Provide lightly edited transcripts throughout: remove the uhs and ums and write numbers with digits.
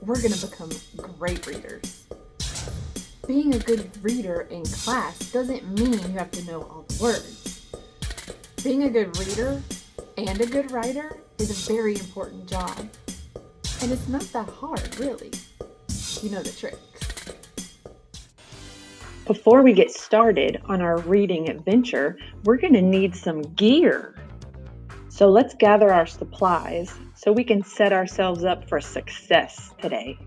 we're going to become great readers. Being a good reader in class doesn't mean you have to know all the words. Being a good reader and a good writer is a very important job. And it's not that hard, really. You know the tricks. Before we get started on our reading adventure, we're going to need some gear. So let's gather our supplies so we can set ourselves up for success today.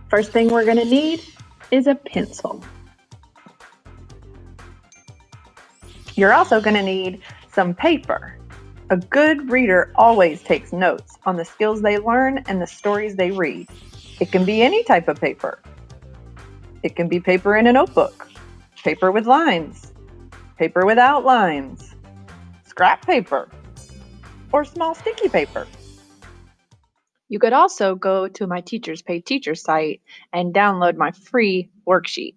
First thing we're going to need is a pencil. You're also going to need some paper. A good reader always takes notes on the skills they learn and the stories they read. It can be any type of paper. It can be paper in a notebook, paper with lines, paper with outlines, scrap paper, or small sticky paper. You could also go to my Teachers Pay Teacher site and download my free worksheet.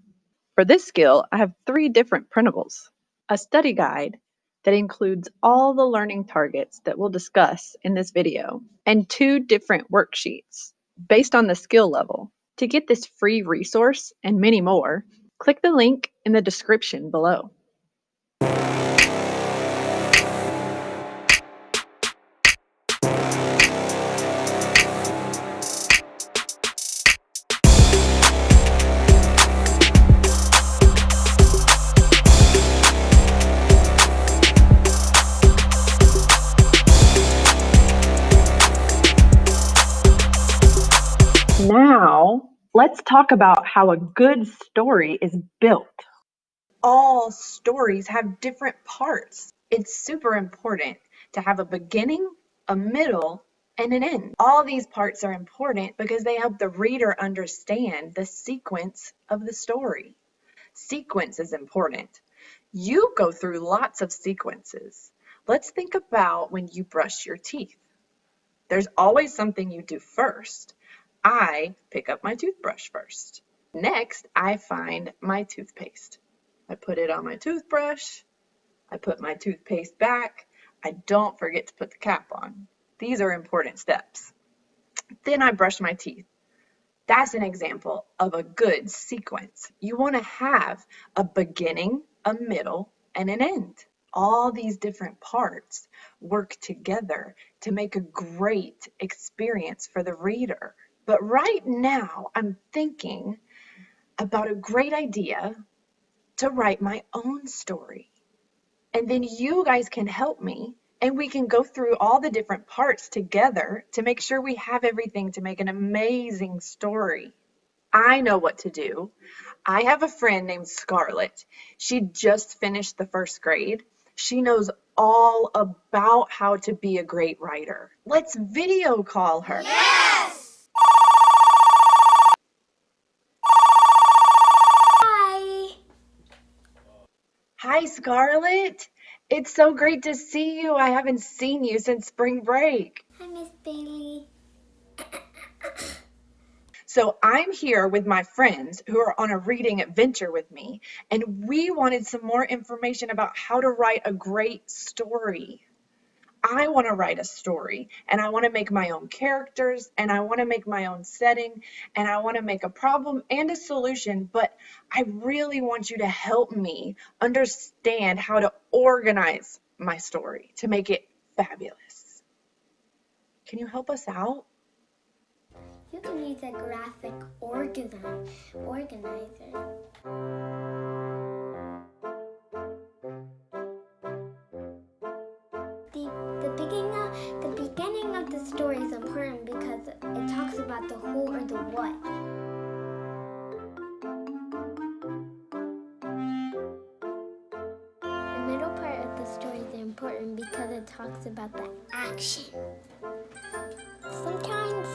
For this skill, I have 3 different printables. A study guide that includes all the learning targets that we'll discuss in this video, and 2 different worksheets based on the skill level. To get this free resource and many more, click the link in the description below. Now, let's talk about how a good story is built. All stories have different parts. It's super important to have a beginning, a middle, and an end. All these parts are important because they help the reader understand the sequence of the story. Sequence is important. You go through lots of sequences. Let's think about when you brush your teeth. There's always something you do first. I pick up my toothbrush first. Next, I find my toothpaste. I put it on my toothbrush. I put my toothpaste back. I don't forget to put the cap on. These are important steps. Then I brush my teeth. That's an example of a good sequence. You want to have a beginning, a middle, and an end. All these different parts work together to make a great experience for the reader. But right now, I'm thinking about a great idea to write my own story. And then you guys can help me, and we can go through all the different parts together to make sure we have everything to make an amazing story. I know what to do. I have a friend named Scarlett. She just finished the 1st grade. She knows all about how to be a great writer. Let's video call her. Yes! Hi, Scarlett. It's so great to see you. I haven't seen you since spring break. Hi, Miss Bailey. So I'm here with my friends who are on a reading adventure with me, and we wanted some more information about how to write a great story. I want to write a story, and I want to make my own characters, and I want to make my own setting, and I want to make a problem and a solution, but I really want you to help me understand how to organize my story to make it fabulous. Can you help us out? You can use a graphic organizer. The beginning of the story is important because it talks about the who or the what. The middle part of the story is important because it talks about the action. Sometimes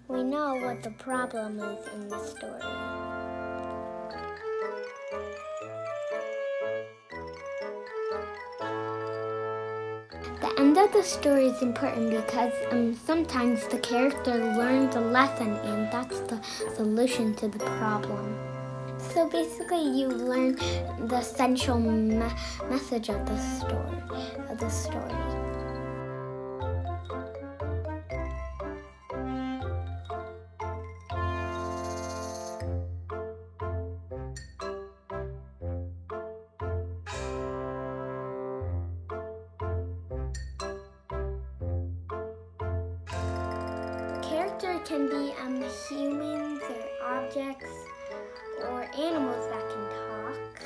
we know what the problem is in the story. The end of the story is important because sometimes the character learns a lesson and that's the solution to the problem. So basically you learn the essential message of the story. character can be humans or objects or animals that can talk.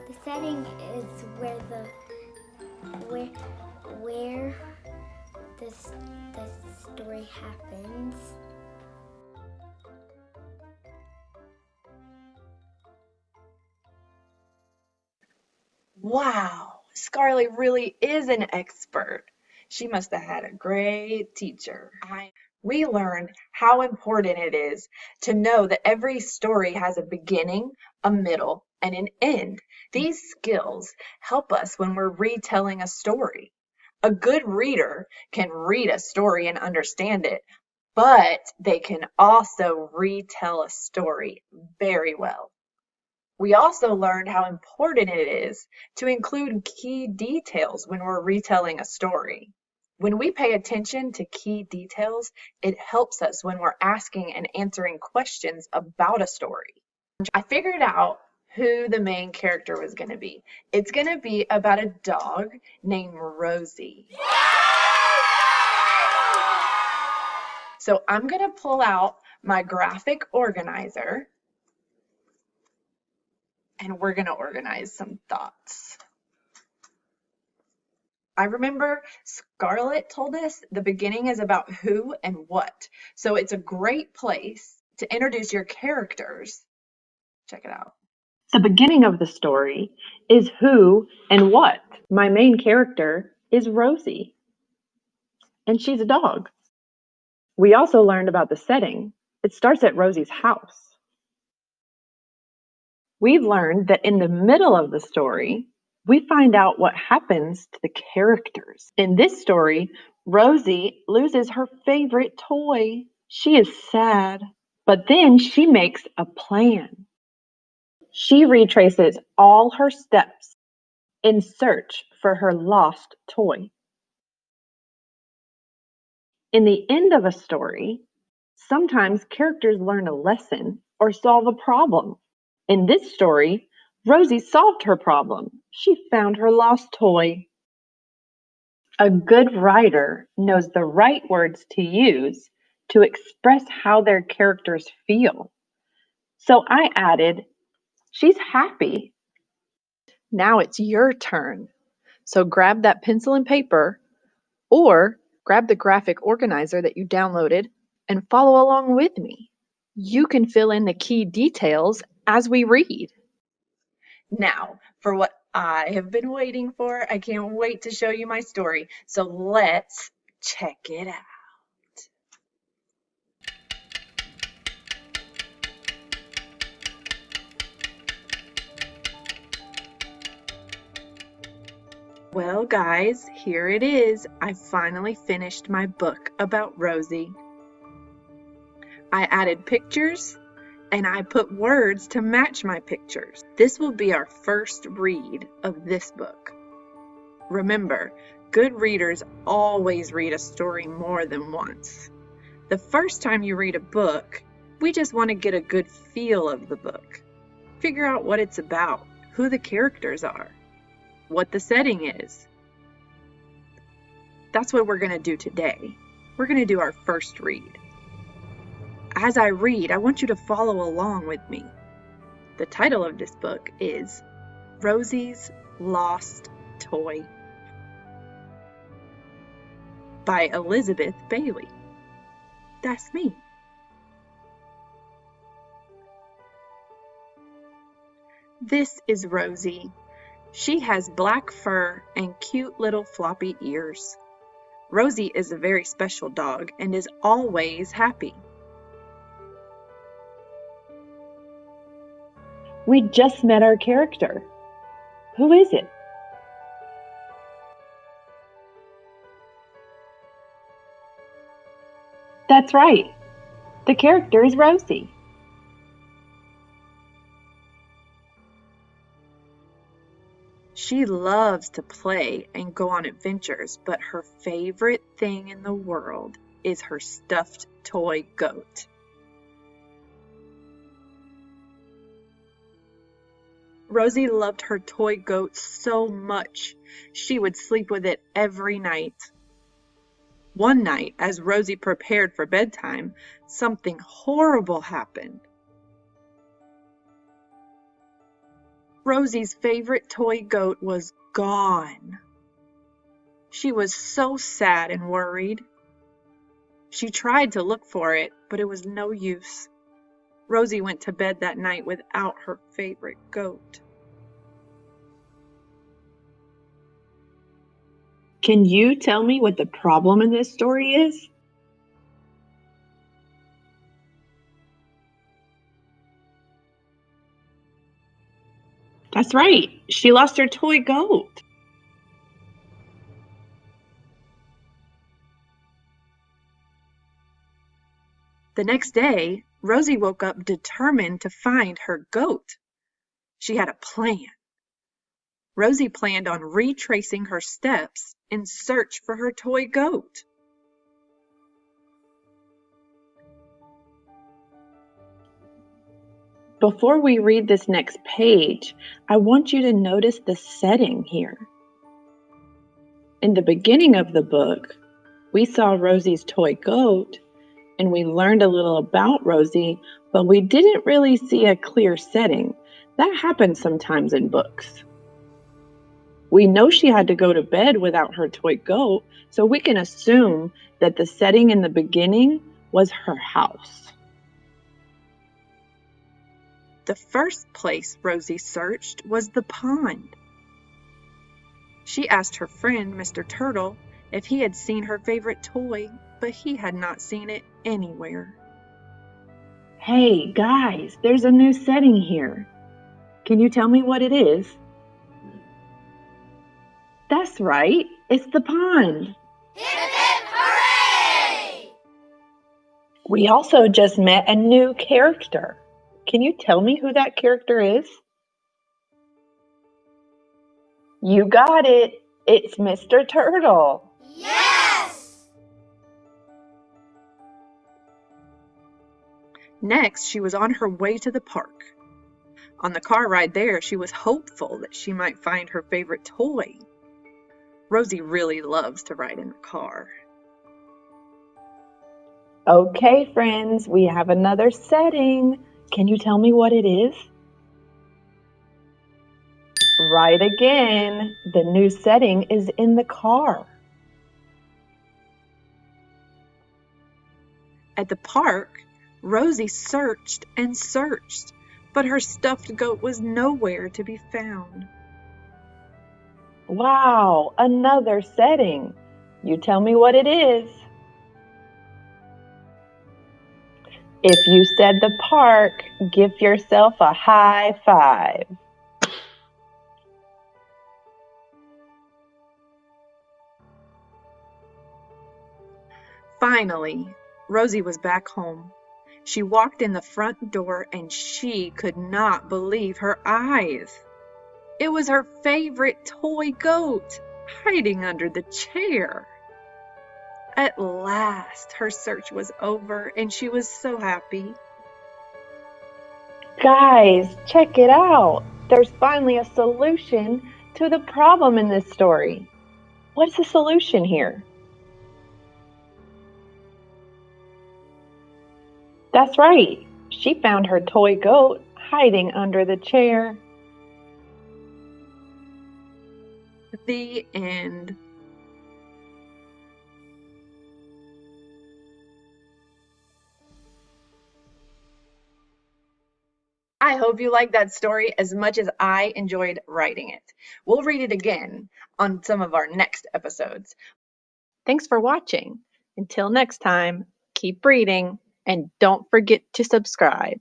The setting is where the story happens. Wow, Scarlett really is an expert. She must have had a great teacher. We learned how important it is to know that every story has a beginning, a middle, and an end. These skills help us when we're retelling a story. A good reader can read a story and understand it, but they can also retell a story very well. We also learned how important it is to include key details when we're retelling a story. When we pay attention to key details, it helps us when we're asking and answering questions about a story. I figured out who the main character was going to be. It's going to be about a dog named Rosie. So I'm going to pull out my graphic organizer and we're going to organize some thoughts. I remember Scarlett told us the beginning is about who and what. So it's a great place to introduce your characters. Check it out. The beginning of the story is who and what. My main character is Rosie, and she's a dog. We also learned about the setting. It starts at Rosie's house. We've learned that in the middle of the story, we find out what happens to the characters. In this story, Rosie loses her favorite toy. She is sad, but then she makes a plan. She retraces all her steps in search for her lost toy. In the end of a story, sometimes characters learn a lesson or solve a problem. In this story, Rosie solved her problem. She found her lost toy. A good writer knows the right words to use to express how their characters feel. So I added, she's happy. Now it's your turn. So grab that pencil and paper or grab the graphic organizer that you downloaded and follow along with me. You can fill in the key details as we read. Now, for what I have been waiting for, I can't wait to show you my story. So let's check it out. Well, guys, here it is. I finally finished my book about Rosie. I added pictures and I put words to match my pictures. This will be our first read of this book. Remember, good readers always read a story more than once. The first time you read a book, we just want to get a good feel of the book. Figure out what it's about, who the characters are, what the setting is. That's what we're going to do today. We're going to do our first read. As I read, I want you to follow along with me. The title of this book is Rosie's Lost Toy by Elizabeth Bailey. That's me. This is Rosie. She has black fur and cute little floppy ears. Rosie is a very special dog and is always happy. We just met our character. Who is it? That's right. The character is Rosie. She loves to play and go on adventures, but her favorite thing in the world is her stuffed toy goat. Rosie loved her toy goat so much, she would sleep with it every night. One night, as Rosie prepared for bedtime, something horrible happened. Rosie's favorite toy goat was gone. She was so sad and worried. She tried to look for it, but it was no use. Rosie went to bed that night without her favorite goat. Can you tell me what the problem in this story is? That's right. She lost her toy goat. The next day, Rosie woke up determined to find her goat. She had a plan. Rosie planned on retracing her steps in search for her toy goat. Before we read this next page, I want you to notice the setting here. In the beginning of the book, we saw Rosie's toy goat, and we learned a little about Rosie, but we didn't really see a clear setting. That happens sometimes in books. We know she had to go to bed without her toy goat, so we can assume that the setting in the beginning was her house. The first place Rosie searched was the pond. She asked her friend, Mr. Turtle, if he had seen her favorite toy, but he had not seen it anywhere. Hey, guys, there's a new setting here. Can you tell me what it is? That's right, it's the pond. Hip hip hooray! We also just met a new character. Can you tell me who that character is? You got it. It's Mr. Turtle. Yes! Next, she was on her way to the park. On the car ride there, she was hopeful that she might find her favorite toy. Rosie really loves to ride in the car. Okay, friends, we have another setting. Can you tell me what it is? Right again. The new setting is in the car. At the park, Rosie searched and searched, but her stuffed goat was nowhere to be found. Wow, another setting. You tell me what it is. If you said the park, give yourself a high five. Finally, Rosie was back home. She walked in the front door and she could not believe her eyes. It was her favorite toy goat, hiding under the chair. At last, her search was over and she was so happy. Guys, check it out. There's finally a solution to the problem in this story. What's the solution here? That's right. She found her toy goat hiding under the chair. The end. I hope you liked that story as much as I enjoyed writing it. We'll read it again on some of our next episodes. Thanks for watching. Until next time, keep reading and don't forget to subscribe.